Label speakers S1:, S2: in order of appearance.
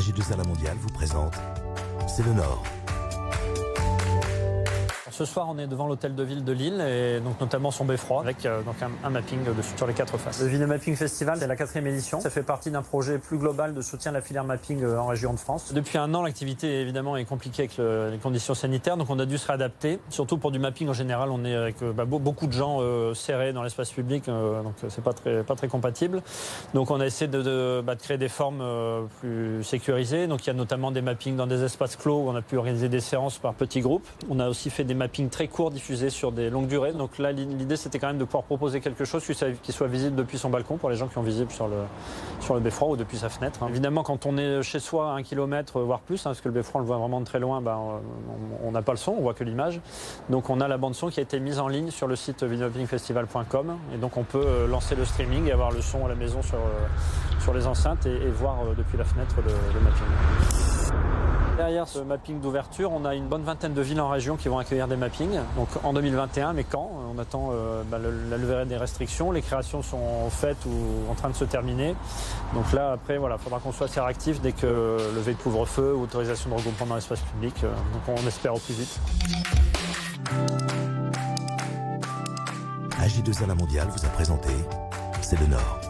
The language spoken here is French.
S1: AG2R La Mondiale vous présente C'est le Nord.
S2: Ce soir, on est devant l'hôtel de ville de Lille et donc notamment son beffroi avec donc un mapping sur les 4 faces. Le Ville Mapping Festival, c'est la 4e édition. Ça fait partie d'un projet plus global de soutien à la filière mapping en région de France. Depuis un an, l'activité évidemment est compliquée avec les conditions sanitaires, donc on a dû se réadapter. Surtout pour du mapping en général, on est avec beaucoup de gens serrés dans l'espace public, donc c'est pas très compatible. Donc on a essayé de créer des formes plus sécurisées. Donc il y a notamment des mappings dans des espaces clos où on a pu organiser des séances par petits groupes. On a aussi fait des mapping très court diffusé sur des longues durées. Donc là, l'idée, c'était quand même de pouvoir proposer quelque chose qui soit visible depuis son balcon pour les gens qui ont visible sur le beffroi ou depuis sa fenêtre. Évidemment, quand on est chez soi à 1 kilomètre, voire plus, parce que le beffroi, on le voit vraiment de très loin, on n'a pas le son, on voit que l'image. Donc on a la bande son qui a été mise en ligne sur le site villemappingfestival.com et donc on peut lancer le streaming et avoir le son à la maison sur les enceintes et voir depuis la fenêtre le mapping. Derrière ce mapping d'ouverture, on a une bonne vingtaine de villes en région qui vont accueillir des mappings. Donc en 2021, mais quand ? On attend la levée des restrictions. Les créations sont faites ou en train de se terminer. Donc là, après, il faudra qu'on soit assez réactif dès que levée de couvre-feu ou autorisation de regroupement dans l'espace public. Donc on espère au plus vite.
S1: AG2R La Mondiale vous a présenté C'est le Nord.